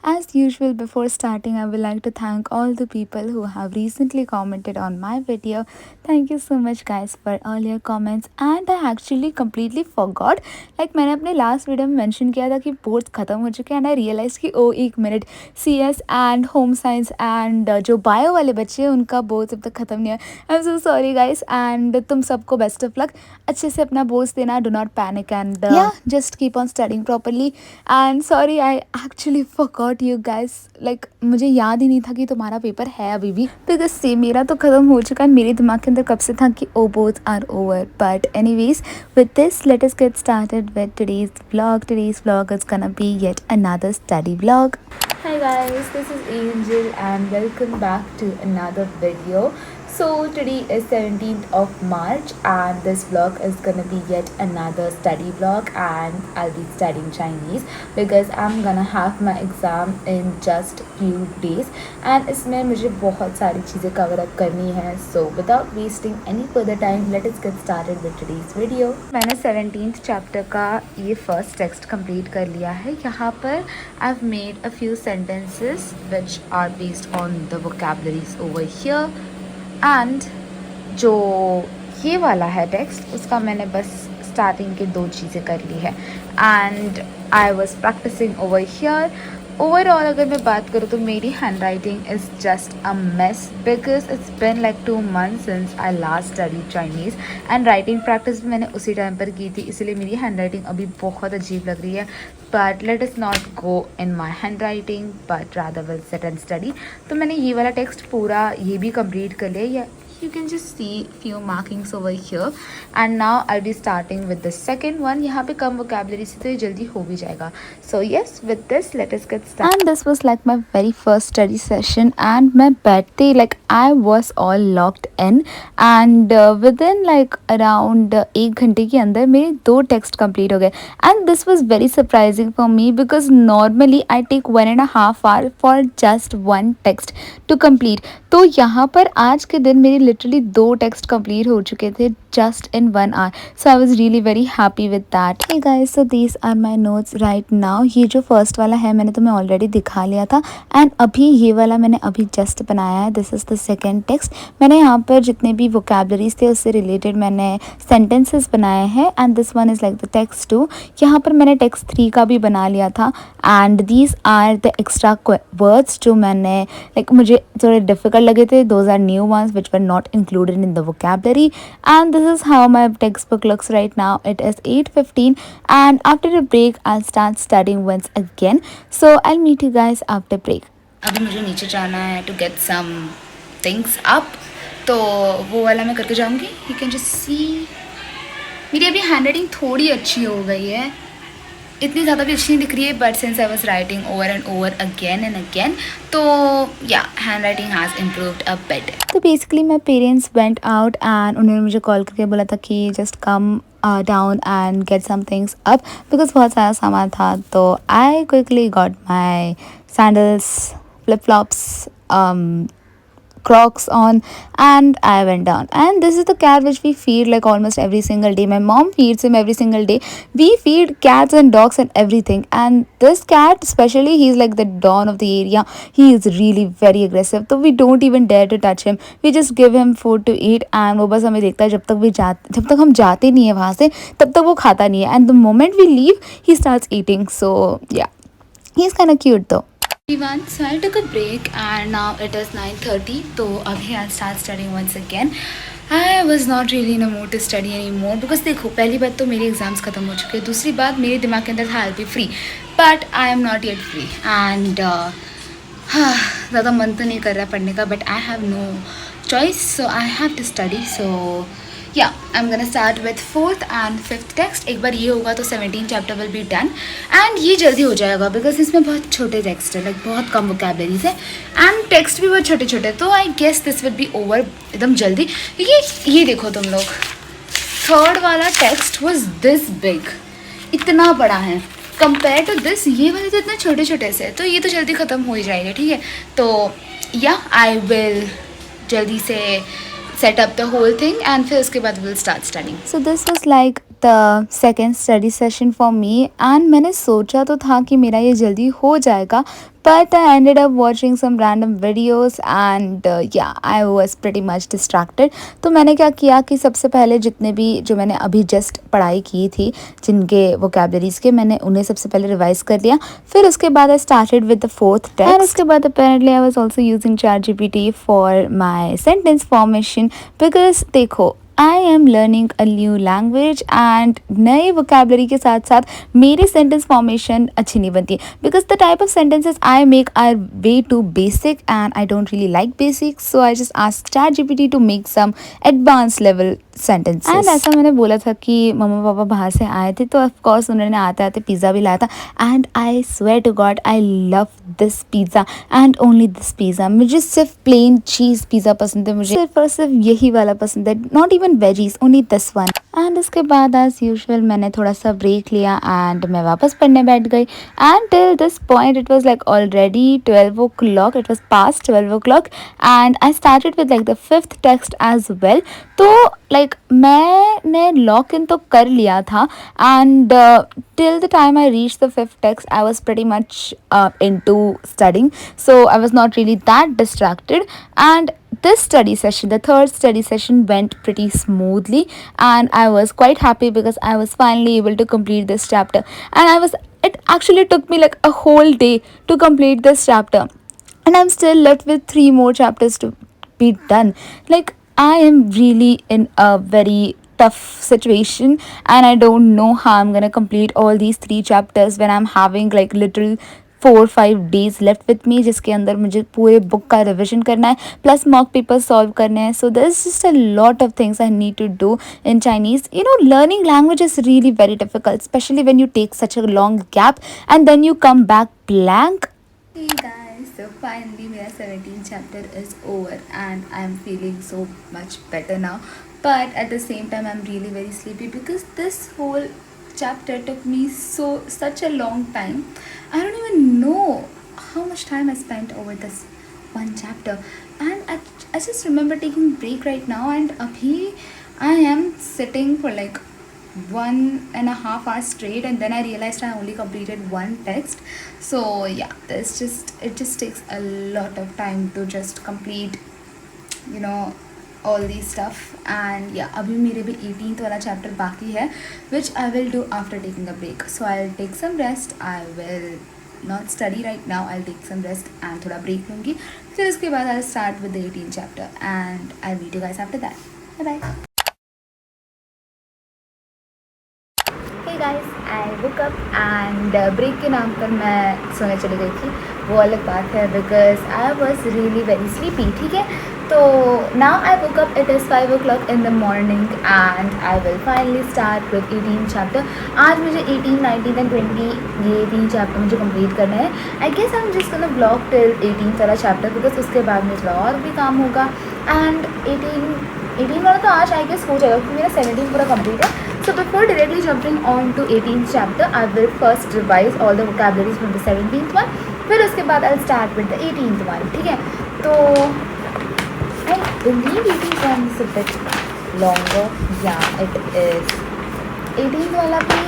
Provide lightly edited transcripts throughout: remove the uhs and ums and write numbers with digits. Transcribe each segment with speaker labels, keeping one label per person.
Speaker 1: As usual, before starting, I would like to thank all the people who have recently commented on my video. Thank you so much guys for all your comments. And I actually completely forgot, like मैंने अपने last video में mention किया था कि boards ख़त्म हो चुके हैं एंड आई रियलाइज कि ओ एक minute, CS and home science and जो बायो वाले बच्चे हैं उनका बोर्ड्स अब तक ख़त्म नहीं है. I am so sorry guys and तुम सबको बेस्ट ऑफ लक. अच्छे से अपना बोर्ड्स देना, do not panic and just keep on studying properly. And sorry I actually forgot you guys, like मुझे याद ही नहीं था कि तुम्हारा पेपर है अभी भी, बिकॉज से मेरा तो ख़त्म हो चुका है. मेरे दिमाग के अंदर कब से था कि oh both are over. But anyways, with this let us get started with today's vlog. Today's vlog is gonna be yet another study vlog. Hi guys, this is Angel and welcome back to another video. So today is 17th of March and this vlog is gonna be yet another study vlog and I'll be studying Chinese because I'm gonna have my exam in just few days and इसमें मुझे बहुत सारी चीज़ें cover up करनी है. So without wasting any further time, let us get started with today's video. मैंने 17th chapter का ये first text complete कर लिया है. यहाँ पर I've made a few sentences which are based on the vocabularies over here. And जो ये वाला है टेक्स्ट उसका मैंने बस स्टार्टिंग के 2 चीज़ें कर ली है and I was practising over here. Overall अगर मैं बात करूँ तो मेरी handwriting is just a mess because it's been like 2 months since I last study Chinese and writing practice भी मैंने उसी टाइम पर की थी, इसलिए मेरी हैंड राइटिंग अभी बहुत अजीब लग रही है. But let is not go in my hand writing but rather will sit and study. तो मैंने ये वाला टेक्स्ट पूरा ये भी कंप्लीट कर लिया. या you can just see few markings over here and now I'll be starting with the second one. यहाँ पे कम vocabulary से तो ये जल्दी हो भी जाएगा. So yes, with this let us get started. And this was like my very first study session and मैं बैठते like I was all locked in and within like around 1 घंटे के अंदर मेरे 2 text complete हो गए and this was very surprising for me because normally I take 1.5 hour for just one text to complete. तो यहाँ पर आज के दिन मेरी लिटरली 2 टेक्स्ट कंप्लीट हो चुके थे just in 1 hour. So I was really very happy with that. Hey guys, so these are my notes right now. ये जो फर्स्ट वाला है मैंने तुम्हें ऑलरेडी दिखा लिया था एंड अभी ये वाला मैंने अभी जस्ट बनाया है. This is the second text. मैंने यहाँ पर जितने भी वोकेबलरीज थे उससे रिलेटेड मैंने सेंटेंसेस बनाए हैं and this one is like the text 2. यहाँ पर मैंने टेक्स्ट 3 का भी बना लिया था and these are the extra words जो मैंने लाइक मुझे थोड़े डिफिकल्ट लगे थे. Those are new ones which were not included in the vocabulary and this is how my textbook looks right now. It is 8:15 and after a break I'll start studying once again. So I'll meet you guys after break. अभी मुझे नीचे जाना है to get some things up, तो वो वाला मैं करके जाऊँगी. You can just see मेरी अभी हैंड राइटिंग थोड़ी अच्छी हो गई है, इतनी ज़्यादा भी अच्छी नहीं दिख रही है but since I was writing over and over again and again तो या handwriting has improved a bit. तो basically my parents went out and उन्होंने मुझे कॉल करके बोला था कि just come down and get some things up because बहुत सारा सामान था. तो I quickly got my sandals, flip flops, Crocs on and I went down. And this is the cat which we feed like almost every single day. My mom feeds him every single day. We feed cats and dogs and everything, and this cat especially, he's like the don of the area. He is really very aggressive, so we don't even dare to touch him. We just give him food to eat and वो बस हमें देखता है जब तक हम जाते नहीं है वहाँ से तब तक वो खाता नहीं है and the moment we leave he starts eating. So yeah, he's kind of cute though. Everyone, so I took a break and now it is 9:30. तो अभी I'll start studying once again. I was not really in a mood to study anymore because देखो पहली बात तो मेरे exams ख़त्म हो चुके हैं, दूसरी बात मेरे दिमाग के अंदर था I'll be free but I am not yet free and ज़्यादा मन तो नहीं कर रहा पढ़ने का but I have no choice so I have to study. So yeah, I'm gonna start with 4th and 5th text. एक बार ये होगा तो 17 chapter will be done and ये जल्दी हो जाएगा बिकॉज इसमें बहुत छोटे टेक्स्ट है, लाइक बहुत कम वोकेबलरीज है एंड टेक्स्ट भी बहुत छोटे छोटे. तो I guess this will be over एकदम जल्दी क्योंकि ये देखो तुम लोग, 3rd वाला टेक्स्ट वॉज दिस बिग, इतना बड़ा है कंपेयर टू दिस. ये वाले तो इतने छोटे छोटे से, तो ये तो जल्दी ख़त्म हो ही जाएगा. ठीक है, तो या आई विल जल्दी से set up the whole thing and फिर उसके बाद we'll start studying. So this was like the second study session for me and मैंने सोचा तो था कि मेरा ये जल्दी हो जाएगा, but I ended up watching some random videos and yeah, I was pretty much distracted. तो मैंने क्या किया कि सबसे पहले जितने भी जो मैंने अभी जस्ट पढ़ाई की थी जिनके वोकेबलरीज के, मैंने उन्हें सबसे पहले रिवाइज कर लिया. फिर उसके बाद I started with the fourth text and उसके बाद apparently I was also using ChatGPT for my sentence formation because देखो I am learning a new language and नए वोकेबलरी के साथ साथ मेरी सेंटेंस फॉर्मेशन अच्छी नहीं बनती because the type of sentences I make are way too basic and I don't really like basic, so I just ask ChatGPT to make some advance level sentences. And ऐसा मैंने बोला था कि मम्मा पापा बाहर से आए थे तो ऑफकोर्स उन्होंने आते आते पिज़्ज़ा भी लाया था and I swear to God I love this pizza and only this pizza. मुझे सिर्फ प्लेन चीज़ पिज़्ज़ा पसंद है, मुझे सिर्फ और सिर्फ यही वाला पसंद है, not even veggies, only this one. And उसके बाद एज यूजुअल मैंने थोड़ा सा ब्रेक लिया एंड मैं वापस पढ़ने बैठ गई and till this point it was like already 12 o'clock, it was past 12 o'clock and I started with like the fifth text as well. तो लाइक मैंने लॉक इन तो कर लिया था and till the time I reached the fifth text, I was pretty much into studying, so I was not really that distracted. And this study session, the third study session, went pretty smoothly, and I was quite happy because I was finally able to complete this chapter. It actually took me like a whole day to complete this chapter, and I'm still left with 3 more chapters to be done. Like, I am really in a very tough situation and I don't know how I'm gonna complete all these 3 chapters when I'm having like literal 4-5 days left with me जिसके अंदर मुझे पूरे book का revision करना है plus mock paper solve करने हैं. So there is just a lot of things I need to do in Chinese. You know, learning language is really very difficult, specially when you take such a long gap and then you come back blank. Hey guys, so finally my 17th chapter is over and I'm feeling so much better now, but at the same time I'm really very sleepy because this whole chapter took me such a long time. I don't even know how much time I spent over this one chapter, and I just remember taking a break right now and abhi I am sitting for like 1.5 hours straight and then I realized I only completed one text. So yeah, it just takes a lot of time to just complete, you know, all these stuff. And yeah, abhi mere bhi 18th wala chapter baki hai which I will do after taking a break. So I'll take some rest, I will not study right now, I'll take some rest and thoda break लूँगी. फिर उसके बाद I'll start with the 18th chapter and I'll meet you guys after that. Bye bye. Hey guys, I woke up and break के नाम पर मैं सोने चली गई थी. वो अलग बात है because I was really very sleepy. ठीक है, तो now I woke up, it is 5 o'clock in the morning and I will finally start with 18 chapter. आज मुझे 18, 19 and 20 ये 3 चैप्टर मुझे कंप्लीट करना है. I guess I'm just gonna vlog till 18 वाला चैप्टर because उसके बाद में थोड़ा और भी काम होगा and 18 वाला तो आज आई गेस हो जाएगा क्योंकि मेरा 17 पूरा कंप्लीट है. So before directly jumping on to 18th chapter, I will first revise all the vocabularies from the 17th one. फिर उसके बाद I'll start with the 18th one. ठीक है, तो I believe 18th one is a bit longer. Yeah, it is. 18th वाला भी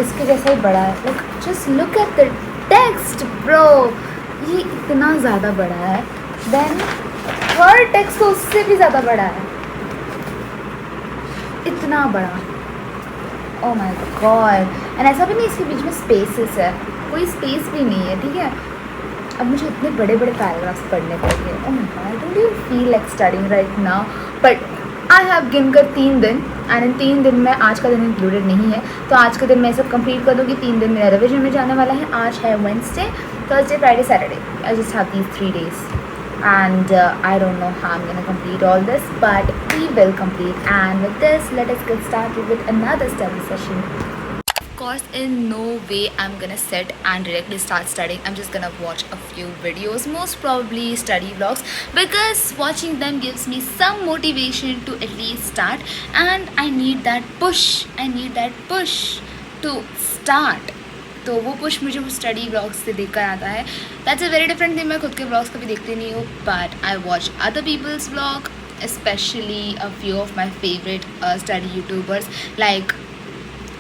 Speaker 1: इसके जैसा ही बड़ा है. Like just look at the text, bro. ये इतना ज़्यादा बड़ा है. Then third text तो उससे भी ज़्यादा बड़ा है. इतना बड़ा. Oh my God. एंड ऐसा भी नहीं इसके बीच में स्पेसेस है, कोई स्पेस भी नहीं है. ठीक है, अब मुझे इतने बड़े बड़े पैराग्राफ्स पढ़ने पड़ेंगे. Oh my God, I don't even feel like studying right now, but I have गिनकर 3 दिन एंड इन 3 दिन में आज का दिन इंक्लूडेड नहीं है. तो आज के दिन मैं सब कंप्लीट कर दूँगी. 3 दिन मेरा रिविजन में जाने वाला है. आज है Wednesday, Thursday, Friday, Saturday. I just have these 3 days and I don't know how I'm gonna complete all this, but we will complete. And with this, let us get started with another study session. Of course, in no way I'm gonna sit and directly start studying. I'm just gonna watch a few videos, most probably study vlogs, because watching them gives me some motivation to at least start, and I need that push to start. तो वो push मुझे study vlogs से देखकर आता है. That's a very different thing. मैं खुद के व्लॉग्स कभी देखती नहीं हूँ, but I watch other people's vlog, specially a few of my favourite study YouTubers like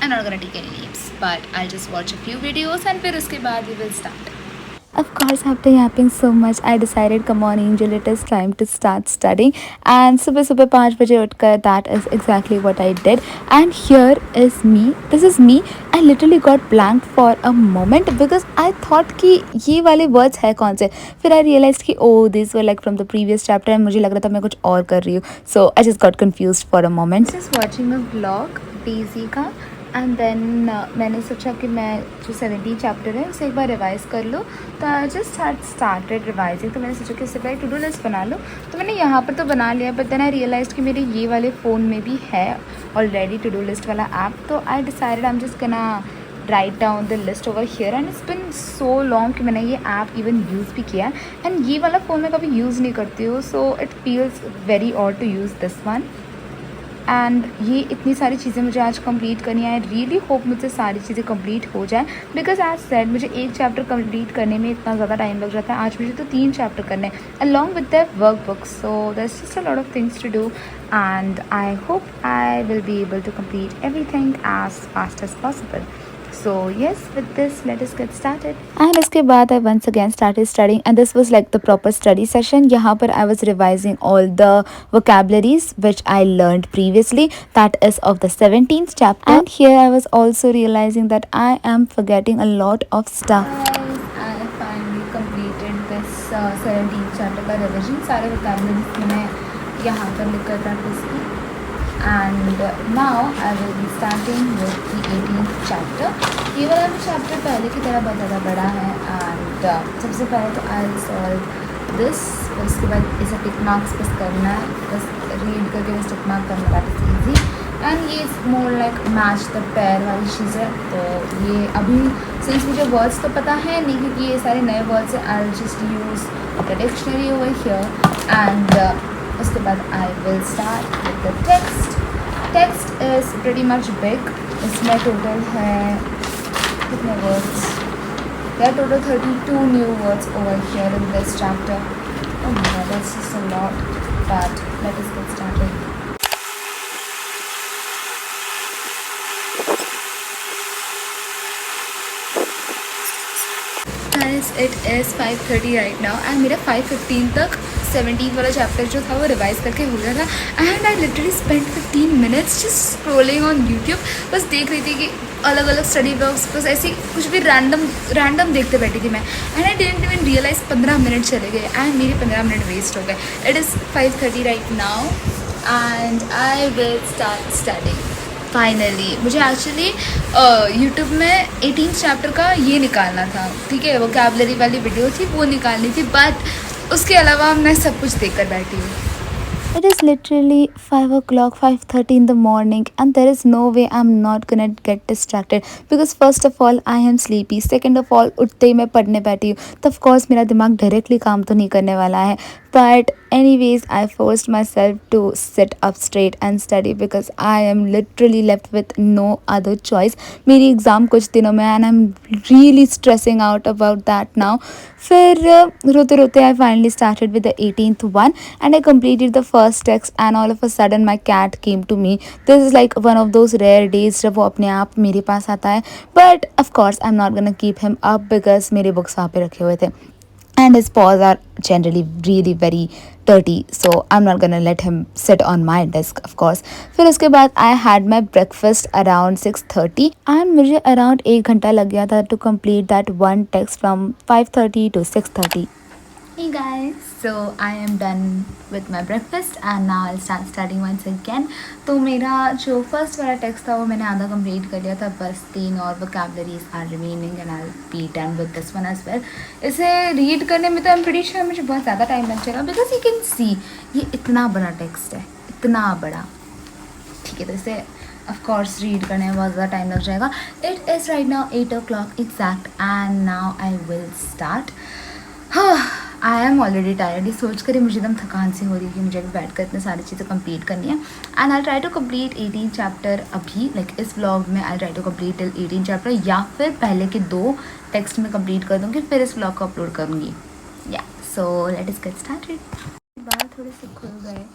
Speaker 1: I'm not gonna take any names, but I'll just watch a few videos and फिर उसके बाद we will start. Of course, after yapping so much, I decided, come on, Angel, it is time to start studying. And सुबह सुबह 5 बजे उठकर, that is exactly what I did. And here is me. This is me. I literally got blanked for a moment because I thought कि ये वाले words है कौन से. फिर I realized कि oh, these were like from the previous chapter and मुझे लग रहा था मैं कुछ और कर रही हूँ. So I just got confused for a moment. Just watching a vlog Daisy का. एंड देन मैंने सोचा कि मैं जो 17 चैप्टर है उसे एक बार रिवाइज़ कर लूँ. तो I just had started revising. तो मैंने सोचा कि उससे पहले टू डू लिस्ट बना लो. तो मैंने यहाँ पर तो बना लिया, बट देन आई रियलाइज कि मेरे ये वाले फ़ोन में भी है ऑलरेडी टू डू लिस्ट वाला ऐप. तो I decided I am just gonna write down the list over here. And it's been so long कि मैंने ये ऐप इवन यूज़ भी किया. एंड ये वाला फ़ोन मैं कभी यूज़ नहीं करती हूँ, so it feels very odd to use this one. And ये इतनी सारी चीज़ें मुझे आज कंप्लीट करनी है. आई रियली होप मुझसे सारी चीज़ें कंप्लीट हो जाए, बिकॉज एज सेड मुझे एक चैप्टर कंप्लीट करने में इतना ज़्यादा टाइम लग जाता है. आज मुझे तो 3 चैप्टर करने हैं along with the workbook. So there is just a lot of things to do and I hope I will be able to complete everything as fast as possible. So yes, with this, let us get started. And इसके बाद I once again started studying, and this was like the proper study session. यहाँ पर I was revising all the vocabularies which I learned previously. That is of the 17th chapter. And here I was also realizing that I am forgetting a lot of stuff. Guys, I finally completed this 17th chapter का revision. सारे vocabularies मैंने यहाँ पर लिख कर practice की. And now I will be starting with the 18th chapter. ये वाला भी चैप्टर पहले की तरह बहुत ज़्यादा बड़ा है. एंड सबसे पहले तो आई विल सॉल्व दिस. उसके बाद इसे टिक मार्क्स बस करना है, बस रीड करके बस टिक मार्क करना, दैट इज़ ईजी. एंड ये more like match the pair वाली चीज़ है. तो ये अभी सिंस मुझे वर्ड्स तो पता है नहीं क्योंकि ये सारे नए वर्ड्स हैं, I will just use the dictionary over here. And उसके बाद I will start with the text. Text is pretty much big. इसमें टोटल है कितने words? There are total 32 new words over here in this chapter. Oh my God, that's just a lot. But let us get started. Guys, it is 5:30 right now and मेरा 5:15 तक 17 वाला chapter जो था वो revise करके हो गया था. And I literally spend 15 minutes just scrolling on YouTube. बस देख रही थी कि अलग अलग स्टडी ब्लॉग्स, बस ऐसी कुछ भी रैंडम देखते बैठी थी मैं. And I didn't even realise 15 minute चले गए एंड मेरे 15 मिनट वेस्ट हो गए. It is 5:30 right now and I will start studying. Finally मुझे एक्चुअली यूट्यूब में 18 चैप्टर का ये निकालना था, ठीक है, वोकैबुलरी वाली वीडियो थी वो निकालनी थी, बट उसके अलावा मैं सब कुछ देख कर बैठी हूँ. It is literally 5 o'clock, 5:30 in the morning, and there is no way I'm not gonna get distracted because first of all I am sleepy. Second of all, उठते ही मैं पढ़ने बैठी हूँ तो of course मेरा दिमाग डायरेक्टली काम तो नहीं करने वाला है. But anyways, I forced myself to sit up straight and study because I am literally left with no other choice. मेरी एग्ज़ाम कुछ दिनों में and I'm really stressing out about that now. फिर रोते रोते I finally started with the 18th one and I completed the first text and all of a sudden my cat came to me. This is like one of those rare days जब वो अपने आप मेरे पास आता है. But of course I'm not gonna keep him up because मेरे books वहाँ पे रखे हुए थे. And his paws are generally really very dirty, so I'm not gonna let him sit on my desk, of course. फिर उसके बाद I had my breakfast around 6:30 and मुझे around 1 घंटा लग गया था to complete that one text from 5:30 to 6:30. Hey guys, so I am done with my breakfast and now I'll start studying once again. तो मेरा जो फर्स्ट वाला text था वो मैंने आधा कंप्लीट कर लिया था, बस 3 और vocabularies are remaining and I'll be done with this one as well. इसे रीड करने में तो I'm pretty sure मुझे बहुत ज़्यादा टाइम लग जाएगा because you can see ये इतना बड़ा टेक्स्ट है, इतना बड़ा, ठीक है. तो इसे of course रीड करने में बहुत ज़्यादा टाइम लग जाएगा. It is right now 8 o'clock exact and now I will start. I am already tired. ये सोच कर ही मुझे एकदम थकान सी हो रही है कि मुझे अभी बैठ कर इतने सारी चीज़ें कंप्लीट करनी है. And I try to complete 18 chapter अभी, लाइक इस व्लॉग में I try to complete till 18 chapter या फिर पहले के 2 टेक्स्ट में कंप्लीट कर दूँगी फिर इस व्लॉग को अपलोड करूँगी. या so let us get started. बाल थोड़े से खुल गए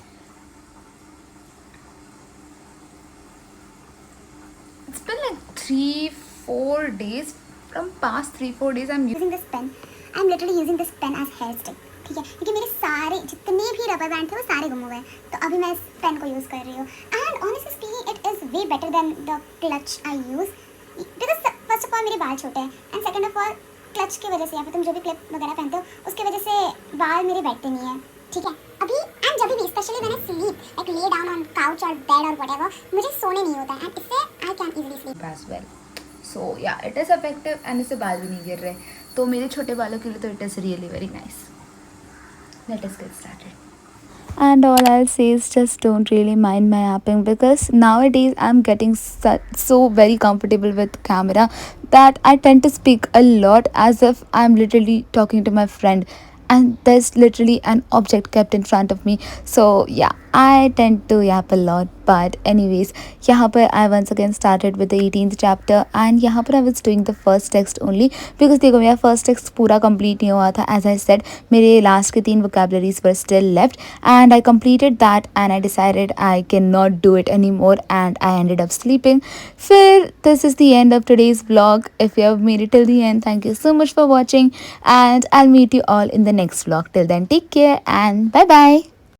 Speaker 1: It's been like 3-4 days. From past 3-4 days, I'm
Speaker 2: using this pen. I'm literally using this pen as hair stick. ठीक है, क्योंकि मेरे सारे जितने भी रबर बैंड थे वो सारे गुम हो गए, तो अभी मैं इस पेन को यूज़ कर रही हूँ. And honestly speaking it is way better than the clutch I use, because first of all मेरे बाल छोटे हैं and second of all clutch की वजह से या फिर तुम जो भी क्लिप वगैरह पहनते हो उसकी वजह से बाल मेरे बैठते नहीं हैं. ठीक है, अभी एंड जब भी स्पेशली मैंने sleep like lay down on couch और बेड और व्हाटएवर, मुझे सोने नहीं होता एंड इससे I can easily sleep
Speaker 1: as well. So yeah, it is effective and इससे बाल भी नहीं गिर रहे. तो मेरे छोटे बालों के लिए तो it is really very nice. Let us get started. And all I'll say is just don't really mind my apping, because nowadays I'm getting so very comfortable with camera that I tend to speak a lot as if I'm literally talking to my friend, and there's literally an object kept in front of me. So yeah, I tend to yap a lot. But anyways, यहाँ पर I once again started with the 18th chapter, and यहाँ पर I was doing the first text only, because देखो मेरा first text पूरा complete नहीं हुआ था. As I said, मेरे last के 3 vocabularies were still left, and I completed that, and I decided I cannot do it anymore, and I ended up sleeping. फिर this is the end of today's vlog. If you have made it till the end, thank you so much for watching, and I'll meet you all in the next vlog. Till then, take care and bye bye.